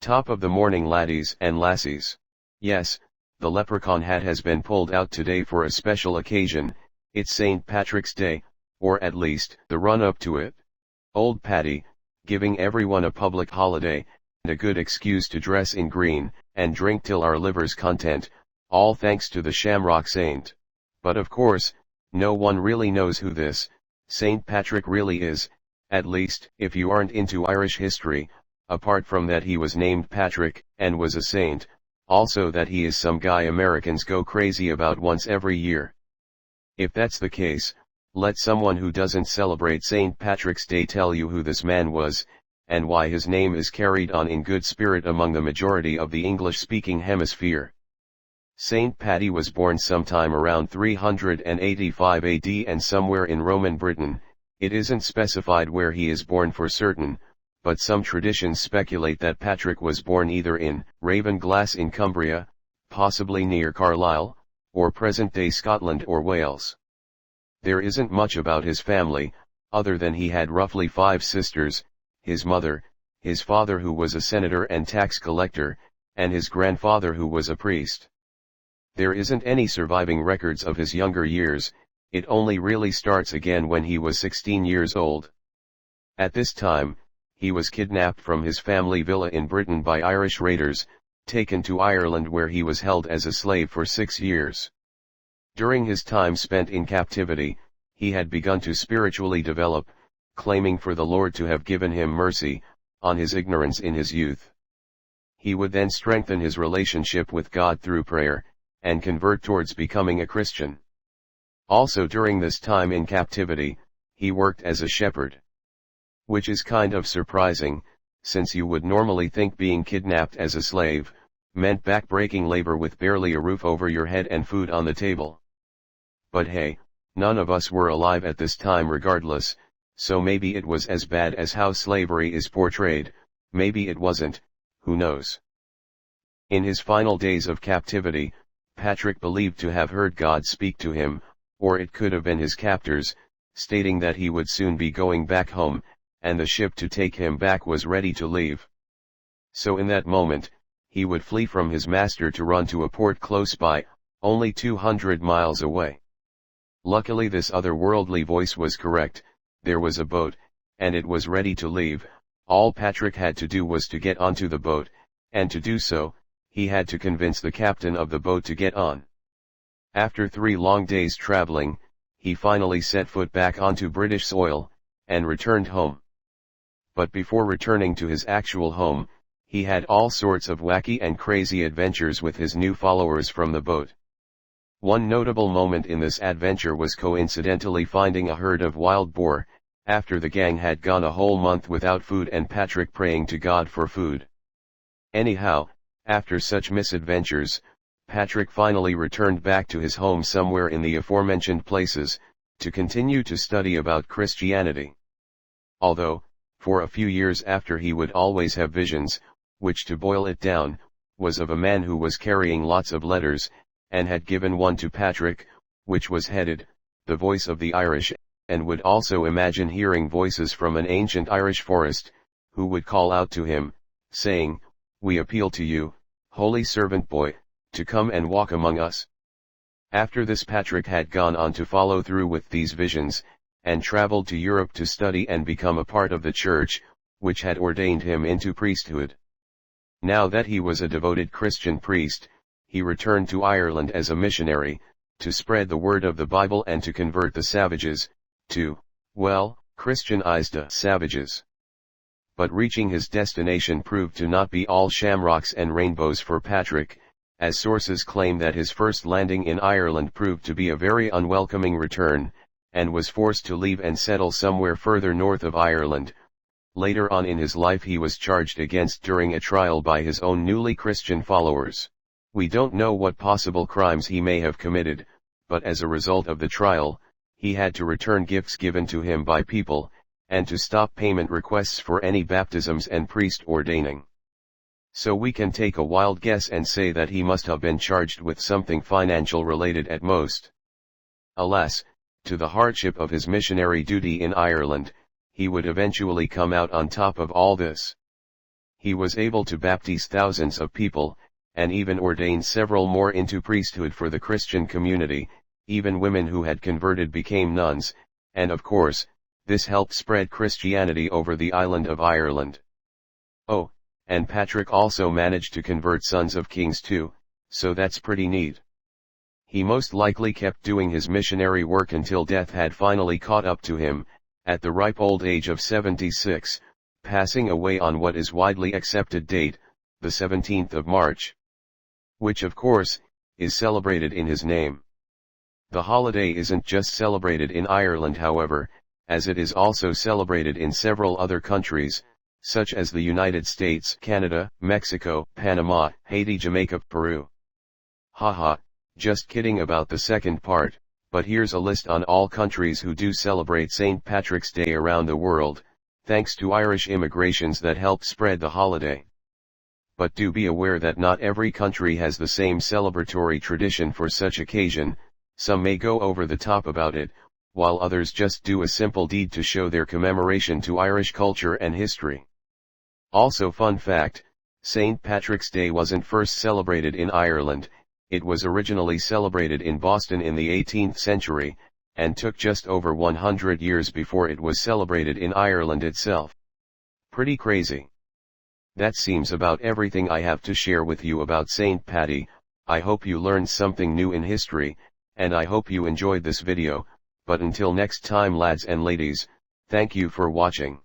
Top of the morning, laddies and lassies. Yes, the leprechaun hat has been pulled out today for a special occasion. It's St. Patrick's Day, or at least, the run-up to it. Old Paddy, giving everyone a public holiday, and a good excuse to dress in green, and drink till our liver's content, all thanks to the Shamrock Saint. But of course, no one really knows who this St. Patrick really is, at least, if you aren't into Irish history, apart from that he was named Patrick, and was a saint, also that he is some guy Americans go crazy about once every year. If that's the case, let someone who doesn't celebrate St. Patrick's Day tell you who this man was, and why his name is carried on in good spirit among the majority of the English-speaking hemisphere. Saint Paddy was born sometime around 385 AD and somewhere in Roman Britain. It isn't specified where he is born for certain, but some traditions speculate that Patrick was born either in Ravenglass in Cumbria, possibly near Carlisle, or present-day Scotland or Wales. There isn't much about his family, other than he had roughly 5 sisters, his mother, his father who was a senator and tax collector, and his grandfather who was a priest. There isn't any surviving records of his younger years. It only really starts again when he was 16 years old. At this time, he was kidnapped from his family villa in Britain by Irish raiders, taken to Ireland where he was held as a slave for 6 years. During his time spent in captivity, he had begun to spiritually develop, claiming for the Lord to have given him mercy, on his ignorance in his youth. He would then strengthen his relationship with God through prayer, and convert towards becoming a Christian. Also during this time in captivity, he worked as a shepherd. Which is kind of surprising, since you would normally think being kidnapped as a slave meant back-breaking labor with barely a roof over your head and food on the table. But hey, none of us were alive at this time regardless, so maybe it was as bad as how slavery is portrayed, maybe it wasn't, who knows. In his final days of captivity, Patrick believed to have heard God speak to him, or it could have been his captors, stating that he would soon be going back home, and the ship to take him back was ready to leave. So in that moment, he would flee from his master to run to a port close by, only 200 miles away. Luckily this otherworldly voice was correct, there was a boat, and it was ready to leave. All Patrick had to do was to get onto the boat, and to do so, he had to convince the captain of the boat to get on. After 3 long days traveling, he finally set foot back onto British soil, and returned home. But before returning to his actual home, he had all sorts of wacky and crazy adventures with his new followers from the boat. One notable moment in this adventure was coincidentally finding a herd of wild boar, after the gang had gone a whole month without food and Patrick praying to God for food. Anyhow, after such misadventures, Patrick finally returned back to his home somewhere in the aforementioned places, to continue to study about Christianity. Although, for a few years after he would always have visions, which to boil it down, was of a man who was carrying lots of letters, and had given one to Patrick, which was headed, "The Voice of the Irish," and would also imagine hearing voices from an ancient Irish forest, who would call out to him, saying, "We appeal to you, holy servant boy, to come and walk among us." After this Patrick had gone on to follow through with these visions, and traveled to Europe to study and become a part of the church, which had ordained him into priesthood. Now that he was a devoted Christian priest, he returned to Ireland as a missionary, to spread the word of the Bible and to convert the savages, to, well, Christianize the savages. But reaching his destination proved to not be all shamrocks and rainbows for Patrick, as sources claim that his first landing in Ireland proved to be a very unwelcoming return, and was forced to leave and settle somewhere further north of Ireland. Later on in his life he was charged against during a trial by his own newly Christian followers. We don't know what possible crimes he may have committed, but as a result of the trial, he had to return gifts given to him by people, and to stop payment requests for any baptisms and priest ordaining. So we can take a wild guess and say that he must have been charged with something financial related at most. Alas, to the hardship of his missionary duty in Ireland, he would eventually come out on top of all this. He was able to baptize thousands of people, and even ordain several more into priesthood for the Christian community. Even women who had converted became nuns, and of course, this helped spread Christianity over the island of Ireland. Oh, and Patrick also managed to convert sons of kings too, so that's pretty neat. He most likely kept doing his missionary work until death had finally caught up to him, at the ripe old age of 76, passing away on what is widely accepted date, the 17th of March. Which of course, is celebrated in his name. The holiday isn't just celebrated in Ireland however, as it is also celebrated in several other countries, such as the United States, Canada, Mexico, Panama, Haiti, Jamaica, Peru. Haha, just kidding about the second part, but here's a list on all countries who do celebrate St. Patrick's Day around the world, thanks to Irish immigrations that helped spread the holiday. But do be aware that not every country has the same celebratory tradition for such occasion. Some may go over the top about it, while others just do a simple deed to show their commemoration to Irish culture and history. Also fun fact, St. Patrick's Day wasn't first celebrated in Ireland, it was originally celebrated in Boston in the 18th century, and took just over 100 years before it was celebrated in Ireland itself. Pretty crazy. That seems about everything I have to share with you about St. Paddy. I hope you learned something new in history, and I hope you enjoyed this video, but until next time lads and ladies, thank you for watching.